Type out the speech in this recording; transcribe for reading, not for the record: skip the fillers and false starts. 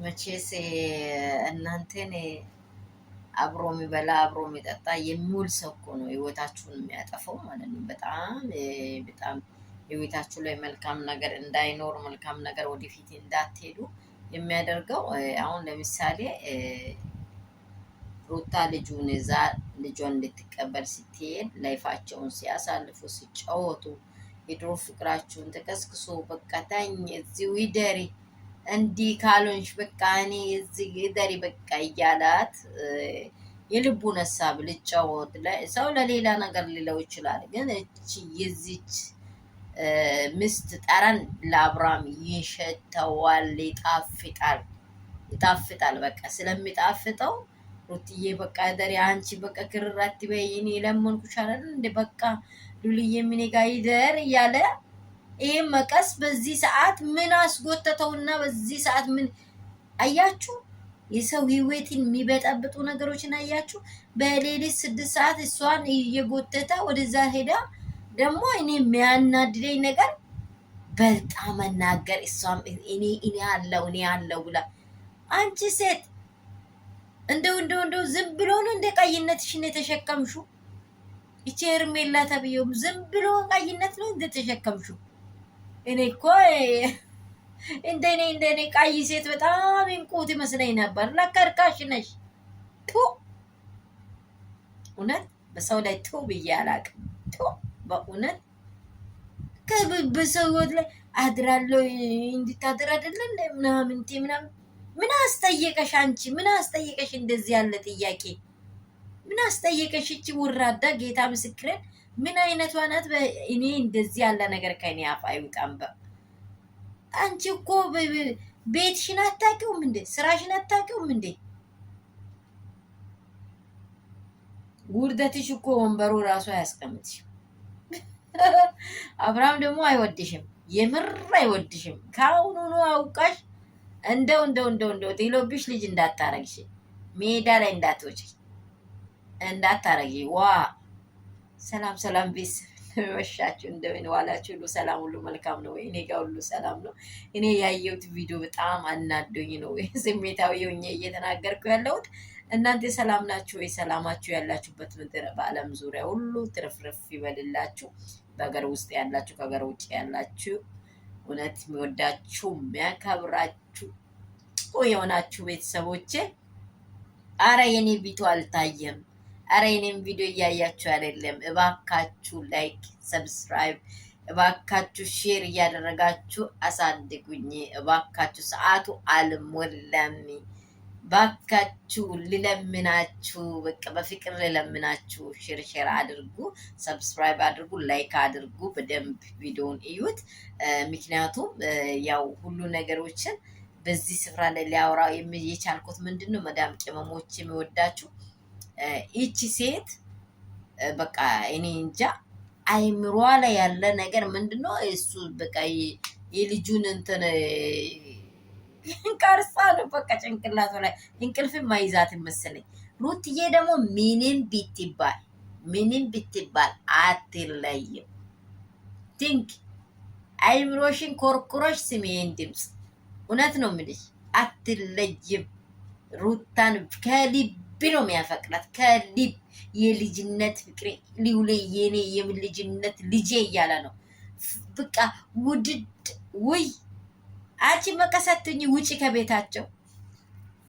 መቼስ እናንተን አብሮ የሚበላ አብሮ የሚጠጣ የሚውል ሰው እኮ ነው ህይወታችሁን የሚያጠፋው ማለት ነው። በጣም ህይወታችሁ ላይ መልካም ነገር እንዳይኖር መልካም ነገር ወደፊት እንዳትሄዱ የሚያደርገው አሁን ለምሳሌ ሩታ ልጁን እዛ ልጇን እንድትቀበል ስትሄድ ላይፋቸውን ሲያሳልፉ ሲጫወቱ የድሮ ፍቅራችሁን ተቀስቅሶ በቃ ተኝ እዚሁ ይደሪ እንዲህ ካልሆንሽ በቃ እኔ እዚህ ይደሪ በቃ እያላት የልቡን ሀሳብ ልጫወት ሰው ለሌላ ነገር ሊለው ይችላል። ግን እቺ የዚች ምስት ጠረን ለአብርሃም ይሸተዋል፣ ይጣፍጣል። በቃ ስለሚጣፍጠው ሩትዬ በቃ ደሪ አንቺ በቃ ክርር አትበይ፣ እኔ ለመንኩሽ አይደል እንደ በቃ ሉልዬ ምን ጋር ይደር እያለ ይሄ መቀስ በዚህ ሰዓት ምን አስጎተተውና በዚህ ሰዓት ምን አያችሁ? የሰው ህይወትን የሚበጠብጡ ነገሮችን አያችሁ? በሌሊት 6 ሰዓት እሷን እየጎተተ ወደዛ ሄዳ ደግሞ እኔ የሚያናድደኝ ነገር በጣም መናገር እሷም እኔ አለው ብላ አንቺ ሴት እንደው ዝም ብሎ ነው እንደ ቀይነትሽን የተሸከምሹ? ይቺ ሄርሜላ ተብዬው ዝም ብሎ ቀይነት ነው እንደ ተሸከምሹ? እኔ እኮ እንደኔ ቀይ ሴት በጣም እንቁት ይመስለኝ ነበር። ለካ እርካሽ ነሽ። ቱ እውነት በሰው ላይ ቱ ብዬ አላቅም። ቱ በእውነት በሰው ህይወት ላይ አድራለሁ እንድታድር አይደለ እንደ ምናምን ምን አስጠየቀሽ አንቺ? ምን አስጠየቀሽ? እንደዚህ ያለ ጥያቄ ምን አስጠየቀሽ? እቺ ውራዳ ጌታ ምስክሬን ምን አይነቷ ናት? እኔ እንደዚህ ያለ ነገር ከኔ አፍ አይውጣም። አንቺ እኮ ቤትሽን አታውቂውም እንዴ? ስራሽን አታውቂውም እንዴ? ውርደትሽ እኮ ወንበሩ ራሱ አያስቀምጥሽም። አብርሃም ደግሞ አይወድሽም፣ የምር አይወድሽም። ከአሁኑኑ አውቃሽ እንደው ቴሎብሽ ልጅ እንዳታረግሽ፣ ሜዳ ላይ እንዳታረጊ። ዋ ሰላም ቤስ ወሻችሁ እንደምን ዋላችሁ? ሁሉ ሰላም፣ ሁሉ መልካም ነው ወይ? እኔ ጋር ሁሉ ሰላም ነው። እኔ ያየሁት ቪዲዮ በጣም አናዶኝ ነው ስሜታዊ ሆኜ እየተናገርኩ ያለሁት። እናንተ ሰላም ናችሁ ወይ? ሰላማችሁ ያላችሁበት ምድር በዓለም ዙሪያ ሁሉ ትርፍርፍ ይበልላችሁ። በሀገር ውስጥ ያላችሁ ከሀገር ውጭ ያላችሁ እውነት የሚወዳችሁ የሚያከብራችሁ የሆናችሁ ቤተሰቦቼ፣ አረ የኔ ቪዲዮ አልታየም። አረ የኔም ቪዲዮ እያያችሁ አይደለም። እባካችሁ ላይክ፣ ሰብስክራይብ፣ እባካችሁ ሼር እያደረጋችሁ አሳድጉኝ። እባካችሁ ሰዓቱ አልሞላም። ባካችሁ ልለምናችሁ፣ በቃ በፍቅር ልለምናችሁ። ሼር አድርጉ፣ ሰብስክራይብ አድርጉ፣ ላይክ አድርጉ። በደንብ ቪዲዮውን እዩት። ምክንያቱም ያው ሁሉ ነገሮችን በዚህ ስፍራ ላይ ሊያወራ የቻልኩት ምንድነው መዳም ቅመሞች የሚወዳችሁ ይቺ ሴት በቃ እኔ እንጃ አይምሯ ላይ ያለ ነገር ምንድነው እሱ በቃ የልጁን እንትን ቀርጻ ነው በቃ ጭንቅላቱ ላይ እንቅልፍም ማይዛት መሰለኝ። ሩትዬ ደግሞ ምንም ብትባል አትለይም። ቲንክ አይምሮሽን ኮርኩሮሽ ስሜን ድምፅ እውነት ነው የምልሽ፣ አትለይም። ሩታን ከልብ ነው የሚያፈቅራት፣ ከልብ የልጅነት ፍቅሬ ሊውሌ የኔ የልጅነት ልጄ እያለ ነው በቃ ውድድ ውይ አንቺ መቀሰትኝ ውጪ ከቤታቸው